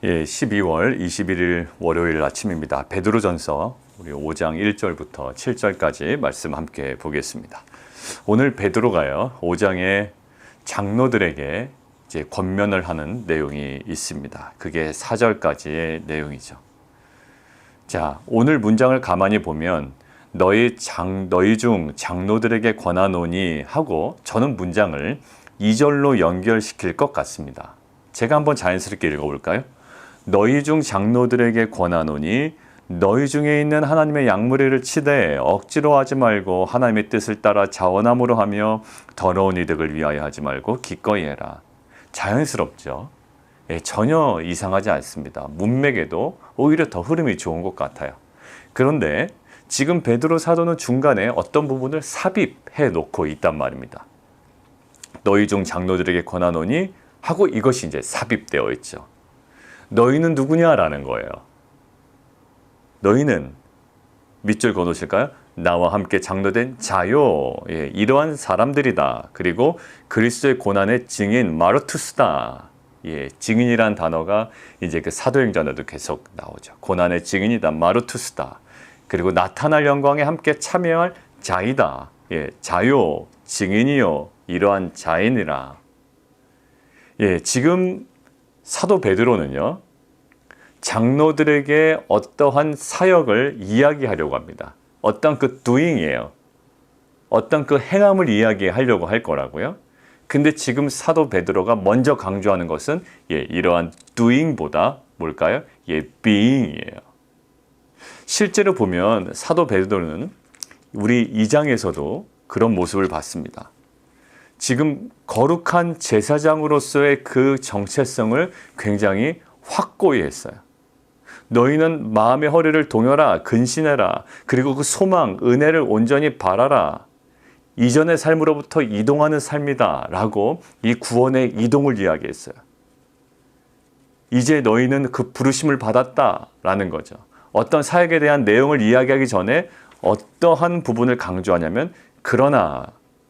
예, 12월 21일 월요일 아침입니다. 베드로전서 우리 5장 1절부터 7절까지 말씀 함께 보겠습니다. 오늘 베드로가요, 5장에 장로들에게 이제 권면을 하는 내용이 있습니다. 그게 4절까지의 내용이죠. 자, 오늘 문장을 가만히 보면 너희 중 장로들에게 권하노니 하고 저는 문장을 2절로 연결시킬 것 같습니다. 제가 한번 자연스럽게 읽어볼까요? 너희 중 장로들에게 권하노니 너희 중에 있는 하나님의 양무리를 치되 억지로 하지 말고 하나님의 뜻을 따라 자원함으로 하며 더러운 이득을 위하여 하지 말고 기꺼이 해라. 자연스럽죠? 예, 전혀 이상하지 않습니다. 문맥에도 오히려 더 흐름이 좋은 것 같아요. 그런데 지금 베드로 사도는 중간에 어떤 부분을 삽입해 놓고 있단 말입니다. 너희 중 장로들에게 권하노니 하고 이것이 이제 삽입되어 있죠. 너희는 누구냐라는 거예요. 너희는 밑줄 그어놓으실까요? 나와 함께 장로된 자요. 예, 이러한 사람들이다. 그리고 그리스도의 고난의 증인 마르투스다. 예, 증인이란 단어가 이제 그 사도행전에도 계속 나오죠. 고난의 증인이다. 마르투스다. 그리고 나타날 영광에 함께 참여할 자이다. 예, 자요, 증인이요. 이러한 자인이라. 예, 지금 사도 베드로는요, 장로들에게 어떠한 사역을 이야기하려고 합니다. 어떤 그 doing이에요. 어떤 그 행함을 이야기하려고 할 거라고요. 근데 지금 사도 베드로가 먼저 강조하는 것은 이러한 doing보다 뭘까요? being이에요. 실제로 보면 사도 베드로는 우리 2장에서도 그런 모습을 봤습니다. 지금 거룩한 제사장으로서의 그 정체성을 굉장히 확고히 했어요. 너희는 마음의 허리를 동여라, 근신해라, 그리고 그 소망, 은혜를 온전히 바라라. 이전의 삶으로부터 이동하는 삶이다 라고 이 구원의 이동을 이야기했어요. 이제 너희는 그 부르심을 받았다 라는 거죠. 어떤 사역에 대한 내용을 이야기하기 전에 어떠한 부분을 강조하냐면, 그러나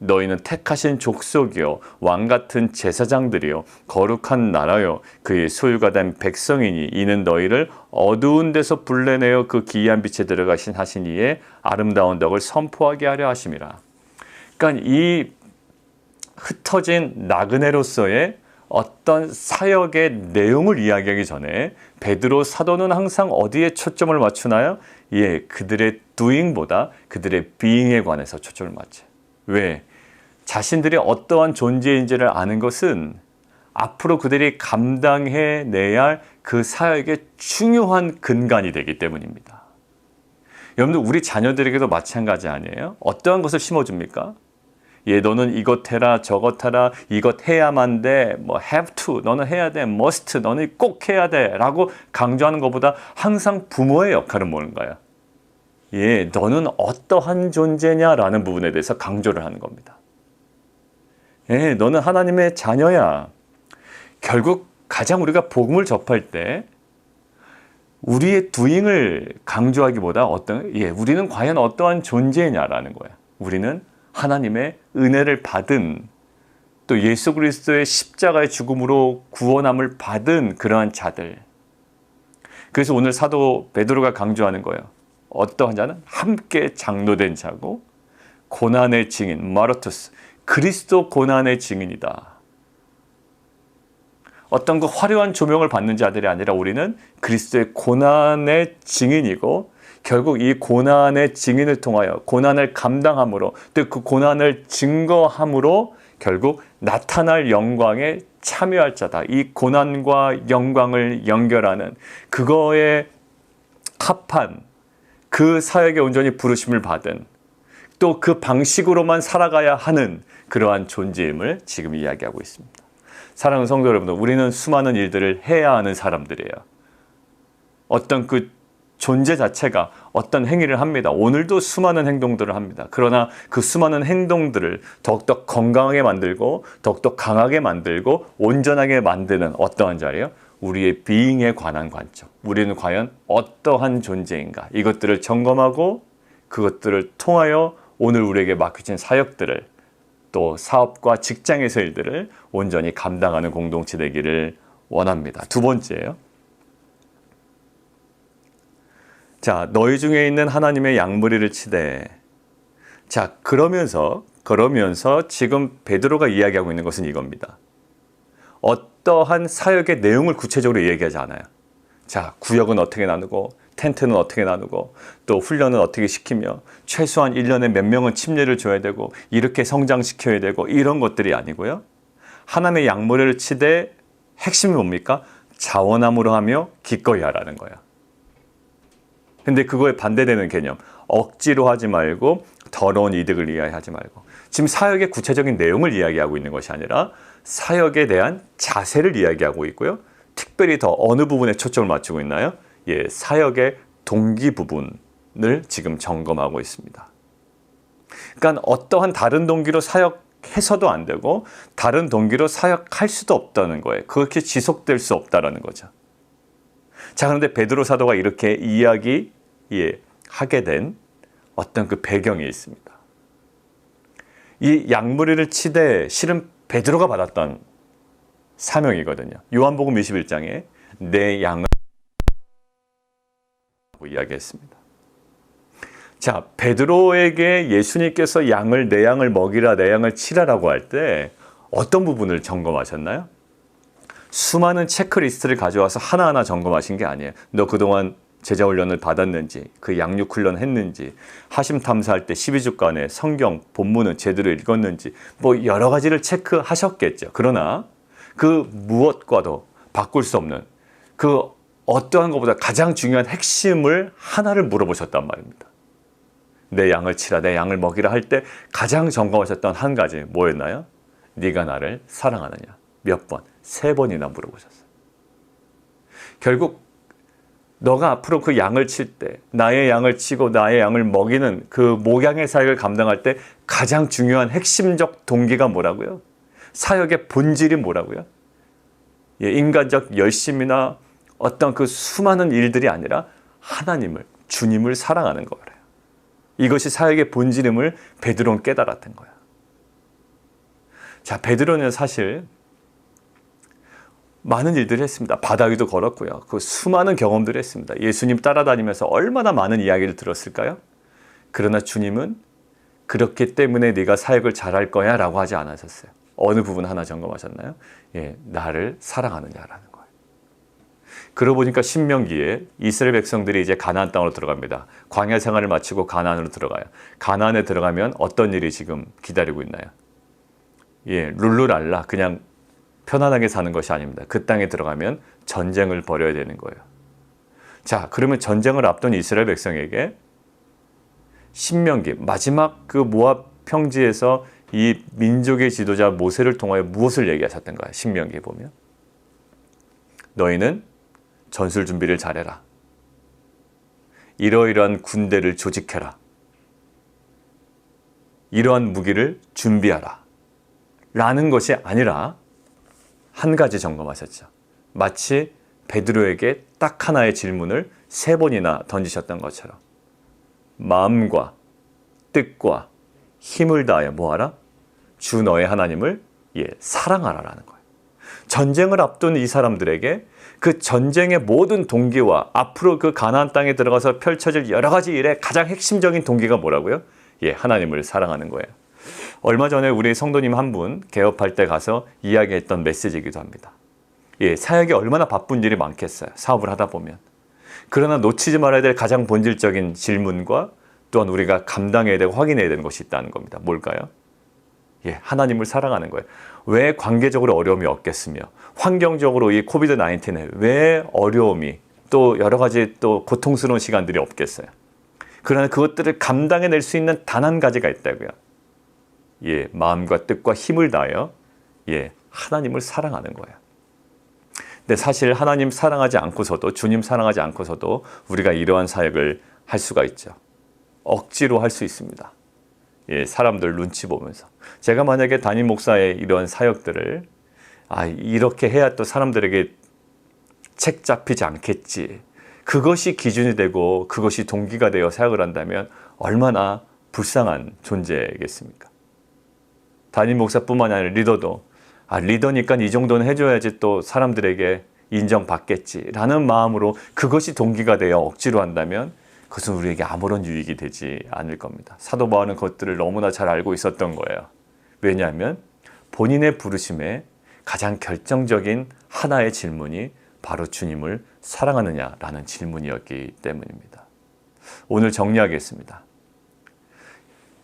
너희는 택하신 족속이요 왕같은 제사장들이요 거룩한 나라요 그의 소유가 된 백성이니 이는 너희를 어두운 데서 불러내어 그 기이한 빛에 들어가신 하신 이의 아름다운 덕을 선포하게 하려 하심이라. 그러니까 이 흩어진 나그네로서의 어떤 사역의 내용을 이야기하기 전에 베드로 사도는 항상 어디에 초점을 맞추나요? 예, 그들의 doing보다 그들의 being에 관해서 초점을 맞춰요. 왜? 자신들이 어떠한 존재인지를 아는 것은 앞으로 그들이 감당해내야 할 그 사역의 중요한 근간이 되기 때문입니다. 여러분들, 우리 자녀들에게도 마찬가지 아니에요? 어떠한 것을 심어줍니까? 예, 너는 이것 해라, 저것 하라, 이것 해야만 돼, 뭐 have to, 너는 해야 돼, must, 너는 꼭 해야 돼 라고 강조하는 것보다 항상 부모의 역할은 뭔가요? 예, 너는 어떠한 존재냐라는 부분에 대해서 강조를 하는 겁니다. 예, 너는 하나님의 자녀야. 결국 가장 우리가 복음을 접할 때 우리의 doing을 강조하기보다 우리는 과연 어떠한 존재냐라는 거야. 우리는 하나님의 은혜를 받은, 또 예수 그리스도의 십자가의 죽음으로 구원함을 받은 그러한 자들. 그래서 오늘 사도 베드로가 강조하는 거예요. 어떠한 자는 함께 장로된 자고 고난의 증인, 마르투스, 그리스도 고난의 증인이다. 어떤 그 화려한 조명을 받는 자들이 아니라 우리는 그리스도의 고난의 증인이고, 결국 이 고난의 증인을 통하여 고난을 감당함으로, 또 그 고난을 증거함으로 결국 나타날 영광에 참여할 자다. 이 고난과 영광을 연결하는 그거에 합한 그 사역에 온전히 부르심을 받은, 또 그 방식으로만 살아가야 하는 그러한 존재임을 지금 이야기하고 있습니다. 사랑하는 성도 여러분들, 우리는 수많은 일들을 해야 하는 사람들이에요. 어떤 그 존재 자체가 어떤 행위를 합니다. 오늘도 수많은 행동들을 합니다. 그러나 그 수많은 행동들을 더욱더 건강하게 만들고 더욱더 강하게 만들고 온전하게 만드는 어떠한 자리요? 우리의 being에 관한 관점. 우리는 과연 어떠한 존재인가? 이것들을 점검하고 그것들을 통하여 오늘 우리에게 맡겨진 사역들을, 또 사업과 직장에서 일들을 온전히 감당하는 공동체 되기를 원합니다. 두 번째예요. 자, 너희 중에 있는 하나님의 양무리를 치되. 자, 그러면서 지금 베드로가 이야기하고 있는 것은 이겁니다. 어떠한 사역의 내용을 구체적으로 얘기하지 않아요. 자, 구역은 어떻게 나누고, 텐트는 어떻게 나누고, 또 훈련은 어떻게 시키며, 최소한 1년에 몇 명은 침례를 줘야 되고, 이렇게 성장시켜야 되고, 이런 것들이 아니고요. 하나님의 양무리를 치되 핵심이 뭡니까? 자원함으로 하며 기꺼이 하라는 거예요. 근데 그거에 반대되는 개념, 억지로 하지 말고 더러운 이득을 위하여 하지 말고. 지금 사역의 구체적인 내용을 이야기하고 있는 것이 아니라 사역에 대한 자세를 이야기하고 있고요. 특별히 더 어느 부분에 초점을 맞추고 있나요? 예, 사역의 동기 부분을 지금 점검하고 있습니다. 그러니까 어떠한 다른 동기로 사역해서도 안 되고 다른 동기로 사역할 수도 없다는 거예요. 그렇게 지속될 수 없다라는 거죠. 자, 그런데 베드로 사도가 이렇게 하게 된 어떤 그 배경이 있습니다. 이 양무리를 치되 실은 베드로가 받았던 사명이거든요. 요한복음 21장에 내 양을 이야기했습니다. 자, 베드로에게 예수님께서 내 양을 먹이라, 내 양을 치라라고 할 때 어떤 부분을 점검하셨나요? 수많은 체크리스트를 가져와서 하나하나 점검하신 게 아니에요. 너 그동안 제자 훈련을 받았는지, 그 양육 훈련 했는지, 하심 탐사할 때 12주간에 성경 본문은 제대로 읽었는지, 뭐 여러 가지를 체크하셨겠죠. 그러나 그 무엇과도 바꿀 수 없는 그 어떠한 것보다 가장 중요한 핵심을 하나를 물어보셨단 말입니다. 내 양을 치라, 내 양을 먹이라 할 때 가장 점검하셨던 한 가지 뭐였나요? 네가 나를 사랑하느냐? 몇 번? 3번이나 물어보셨어요. 결국 너가 앞으로 그 양을 칠 때, 나의 양을 치고 나의 양을 먹이는 그 목양의 사역을 감당할 때 가장 중요한 핵심적 동기가 뭐라고요? 사역의 본질이 뭐라고요? 예, 인간적 열심이나 어떤 그 수많은 일들이 아니라 하나님을, 주님을 사랑하는 거예요. 이것이 사역의 본질임을 베드로는 깨달았던 거야. 자, 베드로는 사실 많은 일들을 했습니다. 바다 위도 걸었고요. 그 수많은 경험들을 했습니다. 예수님 따라다니면서 얼마나 많은 이야기를 들었을까요? 그러나 주님은 그렇기 때문에 네가 사역을 잘할 거야 라고 하지 않으셨어요. 어느 부분 하나 점검하셨나요? 예, 나를 사랑하느냐라는 거예요. 그러고 보니까 신명기에 이스라엘 백성들이 이제 가나안 땅으로 들어갑니다. 광야 생활을 마치고 가나안으로 들어가요. 가나안에 들어가면 어떤 일이 지금 기다리고 있나요? 예, 룰루랄라 그냥 편안하게 사는 것이 아닙니다. 그 땅에 들어가면 전쟁을 벌여야 되는 거예요. 자, 그러면 전쟁을 앞둔 이스라엘 백성에게 신명기 마지막 그 모압 평지에서 이 민족의 지도자 모세를 통하여 무엇을 얘기하셨던 거야? 신명기에 보면 너희는 전술 준비를 잘해라. 이러이러한 군대를 조직해라. 이러한 무기를 준비하라. 라는 것이 아니라 한 가지 점검하셨죠. 마치 베드로에게 딱 하나의 질문을 3번이나 던지셨던 것처럼 마음과 뜻과 힘을 다하여 뭐하라? 주 너의 하나님을 사랑하라라는 거예요. 전쟁을 앞둔 이 사람들에게 그 전쟁의 모든 동기와 앞으로 그 가나안 땅에 들어가서 펼쳐질 여러 가지 일의 가장 핵심적인 동기가 뭐라고요? 하나님을 사랑하는 거예요. 얼마 전에 우리 성도님 한 분 개업할 때 가서 이야기했던 메시지이기도 합니다. 사역이 얼마나 바쁜 일이 많겠어요. 사업을 하다 보면. 그러나 놓치지 말아야 될 가장 본질적인 질문과 또한 우리가 감당해야 되고 확인해야 되는 것이 있다는 겁니다. 뭘까요? 하나님을 사랑하는 거예요. 왜 관계적으로 어려움이 없겠으며 환경적으로 이 코비드 19에 왜 어려움이 또 여러 가지 또 고통스러운 시간들이 없겠어요. 그러나 그것들을 감당해낼 수 있는 단 한 가지가 있다고요. 마음과 뜻과 힘을 다하여 하나님을 사랑하는 거예요. 근데 사실 하나님 사랑하지 않고서도 주님 사랑하지 않고서도 우리가 이러한 사역을 할 수가 있죠. 억지로 할 수 있습니다. 사람들 눈치 보면서. 제가 만약에 담임 목사의 이러한 사역들을 이렇게 해야 또 사람들에게 책 잡히지 않겠지. 그것이 기준이 되고 그것이 동기가 되어 사역을 한다면 얼마나 불쌍한 존재겠습니까? 담임 목사뿐만 아니라 리더도 리더니까 이 정도는 해줘야지 또 사람들에게 인정받겠지라는 마음으로 그것이 동기가 되어 억지로 한다면 그것은 우리에게 아무런 유익이 되지 않을 겁니다. 사도 바울은 그것들을 너무나 잘 알고 있었던 거예요. 왜냐하면 본인의 부르심에 가장 결정적인 하나의 질문이 바로 주님을 사랑하느냐라는 질문이었기 때문입니다. 오늘 정리하겠습니다.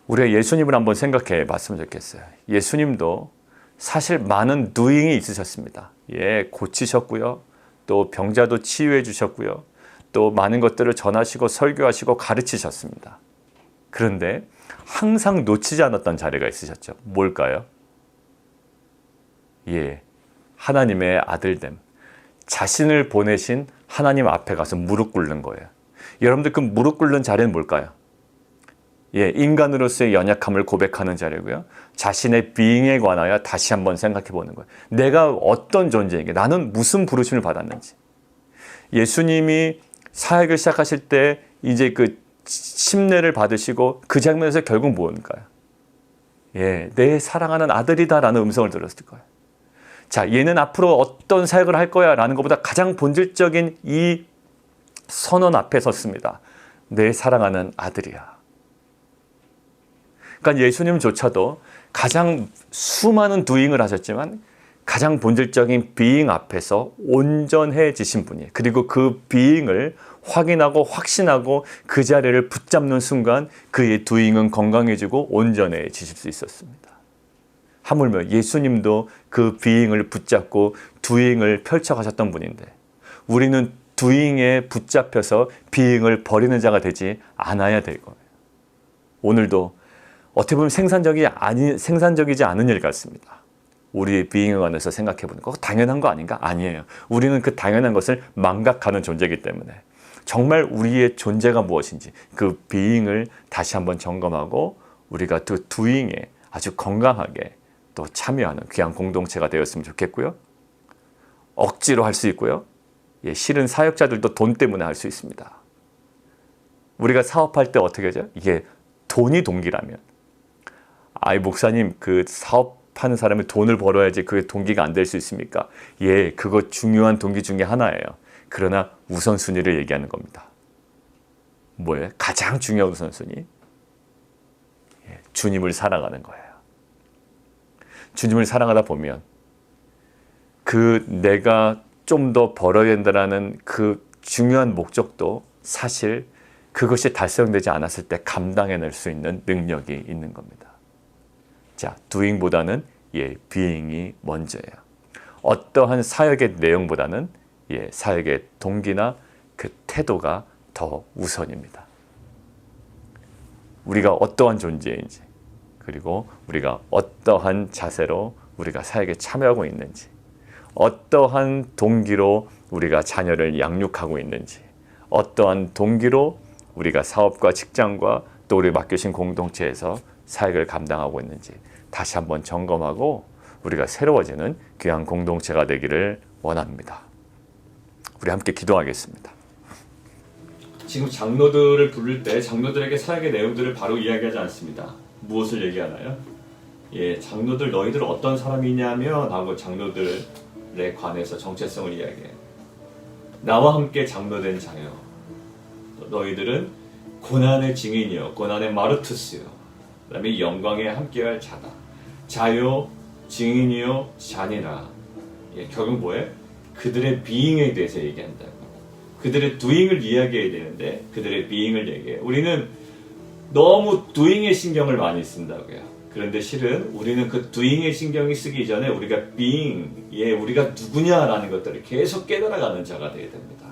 우리가 예수님을 한번 생각해 봤으면 좋겠어요. 예수님도 사실 많은 doing이 있으셨습니다. 예, 고치셨고요. 또 병자도 치유해 주셨고요. 또 많은 것들을 전하시고 설교하시고 가르치셨습니다. 그런데 항상 놓치지 않았던 자리가 있으셨죠. 뭘까요? 예, 하나님의 아들됨. 자신을 보내신 하나님 앞에 가서 무릎 꿇는 거예요. 여러분들 그 무릎 꿇는 자리는 뭘까요? 예, 인간으로서의 연약함을 고백하는 자리고요. 자신의 being에 관하여 다시 한번 생각해 보는 거예요. 내가 어떤 존재인가? 나는 무슨 부르심을 받았는지. 예수님이 사역을 시작하실 때 이제 그 침례를 받으시고 그 장면에서 결국 뭔가요? 예, 내 사랑하는 아들이다라는 음성을 들었을 거예요. 자, 얘는 앞으로 어떤 사역을 할 거야 라는 것보다 가장 본질적인 이 선언 앞에 섰습니다. 내 사랑하는 아들이야. 그러니까 예수님조차도 가장 수많은 doing을 하셨지만 가장 본질적인 being 앞에서 온전해지신 분이에요. 그리고 그 being을 확인하고 확신하고 그 자리를 붙잡는 순간 그의 doing은 건강해지고 온전해지실 수 있었습니다. 하물며 예수님도 그 being을 붙잡고 doing을 펼쳐가셨던 분인데 우리는 doing에 붙잡혀서 being을 버리는 자가 되지 않아야 될 거예요. 오늘도 어떻게 보면 생산적이지 않은 일 같습니다. 우리의 being에 관해서 생각해 보는 거 당연한 거 아닌가? 아니에요. 우리는 그 당연한 것을 망각하는 존재이기 때문에 정말 우리의 존재가 무엇인지 그 being을 다시 한번 점검하고 우리가 그 doing에 아주 건강하게 또 참여하는 귀한 공동체가 되었으면 좋겠고요. 억지로 할 수 있고요. 예, 실은 사역자들도 돈 때문에 할 수 있습니다. 우리가 사업할 때 어떻게 하죠? 이게 돈이 동기라면 아이 목사님 그 사업하는 사람이 돈을 벌어야지 그게 동기가 안 될 수 있습니까? 예, 그거 중요한 동기 중에 하나예요. 그러나 우선순위를 얘기하는 겁니다. 뭐예요? 가장 중요한 우선순위? 예, 주님을 사랑하는 거예요. 주님을 사랑하다 보면 그 내가 좀 더 벌어야 된다는 그 중요한 목적도 사실 그것이 달성되지 않았을 때 감당해낼 수 있는 능력이 있는 겁니다. 자, doing보다는 예, being이 먼저예요. 어떠한 사역의 내용보다는 예, 사역의 동기나 그 태도가 더 우선입니다. 우리가 어떠한 존재인지 그리고 우리가 어떠한 자세로 우리가 사역에 참여하고 있는지 어떠한 동기로 우리가 자녀를 양육하고 있는지 어떠한 동기로 우리가 사업과 직장과 또 우리 맡기신 공동체에서 사역을 감당하고 있는지 다시 한번 점검하고 우리가 새로워지는 귀한 공동체가 되기를 원합니다. 우리 함께 기도하겠습니다. 지금 장로들을 부를 때 장로들에게 사역의 내용들을 바로 이야기하지 않습니다. 무엇을 얘기하나요? 예, 장로들 너희들 어떤 사람이냐면 하고 장로들에 관해서 정체성을 이야기해요. 나와 함께 장로된 자여 너희들은 고난의 증인이요 고난의 마르투스요 그 다음에 영광에 함께할 자다. 자요 증인이요 자니라. 예, 결국 뭐예요? 그들의 being에 대해서 얘기한다고. 그들의 doing을 이야기해야 되는데 그들의 being을 얘기해요. 우리는 너무 doing에 신경을 많이 쓴다고요. 그런데 실은 우리는 그 doing에 신경이 쓰기 전에 우리가 being, 예, 우리가 누구냐라는 것들을 계속 깨달아가는 자가 되어야 됩니다.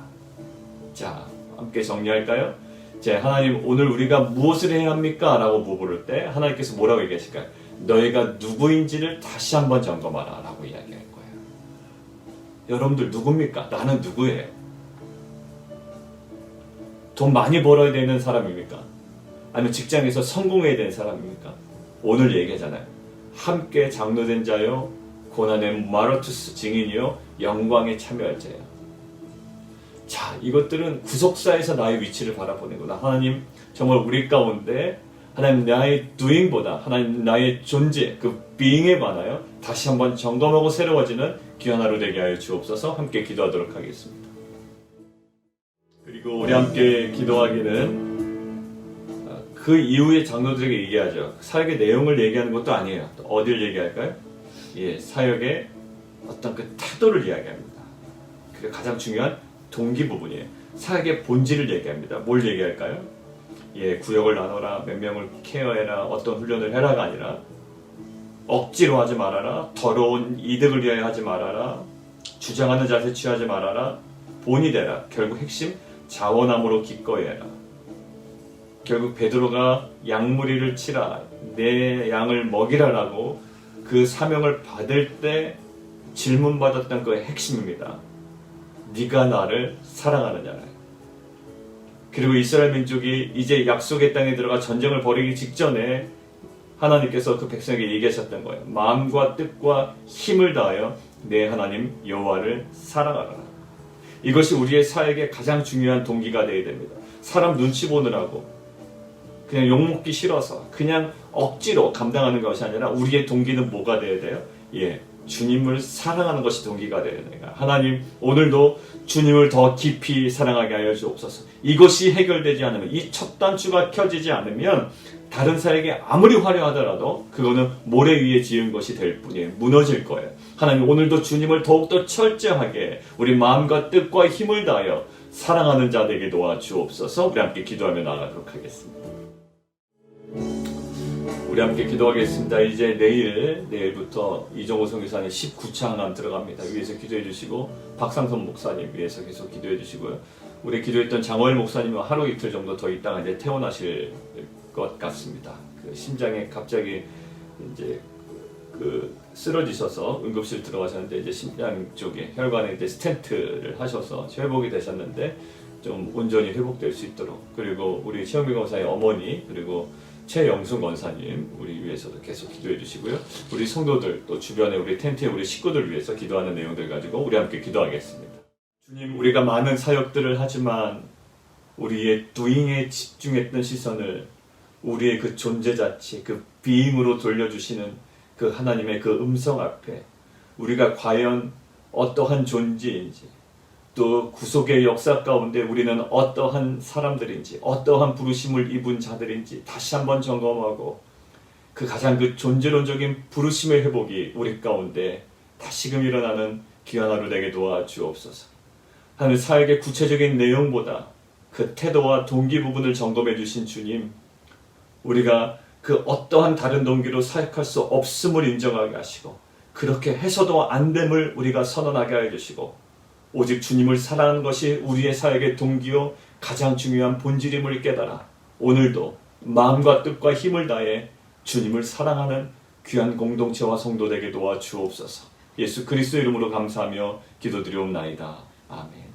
자, 함께 정리할까요? 자, 하나님 오늘 우리가 무엇을 해야 합니까? 라고 물을 때 하나님께서 뭐라고 얘기하실까요? 너희가 누구인지를 다시 한번 점검하라 라고 이야기할 거예요. 여러분들 누굽니까? 나는 누구예요? 돈 많이 벌어야 되는 사람입니까? 아니면 직장에서 성공해야 되는 사람입니까? 오늘 얘기하잖아요. 함께 장로된 자요 고난의 마르투스 증인이요 영광에 참여할 자요. 자, 이것들은 구속사에서 나의 위치를 바라보는 거다. 하나님 정말 우리 가운데 하나님 나의 doing보다 하나님 나의 존재 그 being에 관하여 다시 한번 점검하고 새로워지는 귀한 하루 되게 하여 주옵소서. 함께 기도하도록 하겠습니다. 그리고 우리 함께 기도하기는 그 이후에 장로들에게 얘기하죠. 사역의 내용을 얘기하는 것도 아니에요. 또 어디를 얘기할까요? 예, 사역의 어떤 그 태도를 이야기합니다. 그게 가장 중요한 동기 부분이에요. 사역의 본질을 얘기합니다. 뭘 얘기할까요? 예, 구역을 나눠라, 몇 명을 케어해라, 어떤 훈련을 해라가 아니라 억지로 하지 말아라, 더러운 이득을 위하여 하지 말아라, 주장하는 자세 취하지 말아라, 본이 되라. 결국 핵심 자원함으로 기꺼이 해라. 결국 베드로가 양무리를 치라, 내 양을 먹이라라고 그 사명을 받을 때 질문받았던 그 핵심입니다. 네가 나를 사랑하느냐라. 그리고 이스라엘 민족이 이제 약속의 땅에 들어가 전쟁을 벌이기 직전에 하나님께서 그 백성에게 얘기하셨던 거예요. 마음과 뜻과 힘을 다하여 내 하나님 여호와를 사랑하라. 이것이 우리의 사역의 가장 중요한 동기가 되어야 됩니다. 사람 눈치 보느라고 그냥 욕먹기 싫어서 그냥 억지로 감당하는 것이 아니라 우리의 동기는 뭐가 되어야 돼요? 예, 주님을 사랑하는 것이 동기가 되어야 돼요. 하나님, 오늘도 주님을 더 깊이 사랑하게 하여 주옵소서. 이것이 해결되지 않으면, 이 첫 단추가 켜지지 않으면 다른 사역이 아무리 화려하더라도 그거는 모래 위에 지은 것이 될 뿐이에요. 무너질 거예요. 하나님, 오늘도 주님을 더욱더 철저하게 우리 마음과 뜻과 힘을 다하여 사랑하는 자 되게 도와주옵소서. 우리 함께 기도하며 나아가도록 하겠습니다. 우리 함께 기도하겠습니다. 이제 내일부터 이종호 선교사님 19창함 들어갑니다. 위에서 기도해 주시고, 박상선 목사님 위에서 계속 기도해 주시고요. 우리 기도했던 장호일 목사님은 하루 이틀 정도 더 있다가 이제 퇴원하실 것 같습니다. 그 심장에 갑자기 이제 쓰러지셔서 응급실 들어가셨는데, 이제 심장 쪽에 혈관에 이제 스텐트를 하셔서 회복이 되셨는데 좀 온전히 회복될 수 있도록, 그리고 우리 최영민 권사의 어머니, 그리고 최영순 권사님 우리 위해서도 계속 기도해 주시고요. 우리 성도들, 또 주변에 우리 텐트에 우리 식구들 위해서 기도하는 내용들 가지고 우리 함께 기도하겠습니다. 주님, 우리가 많은 사역들을 하지만 우리의 doing에 집중했던 시선을 우리의 그 존재 자체, 그 being으로 돌려주시는 그 하나님의 그 음성 앞에 우리가 과연 어떠한 존재인지, 또 구속의 역사 가운데 우리는 어떠한 사람들인지, 어떠한 부르심을 입은 자들인지 다시 한번 점검하고, 그 가장 그 존재론적인 부르심의 회복이 우리 가운데 다시금 일어나는 귀한 하루 되게 도와주옵소서. 하나님, 사역의 구체적인 내용보다 그 태도와 동기 부분을 점검해 주신 주님, 우리가 그 어떠한 다른 동기로 사역할 수 없음을 인정하게 하시고, 그렇게 해서도 안 됨을 우리가 선언하게 하여 주시고, 오직 주님을 사랑하는 것이 우리의 사역의 동기요 가장 중요한 본질임을 깨달아 오늘도 마음과 뜻과 힘을 다해 주님을 사랑하는 귀한 공동체와 성도 되게 도와주옵소서. 예수 그리스도 이름으로 감사하며 기도드리옵나이다. 아멘.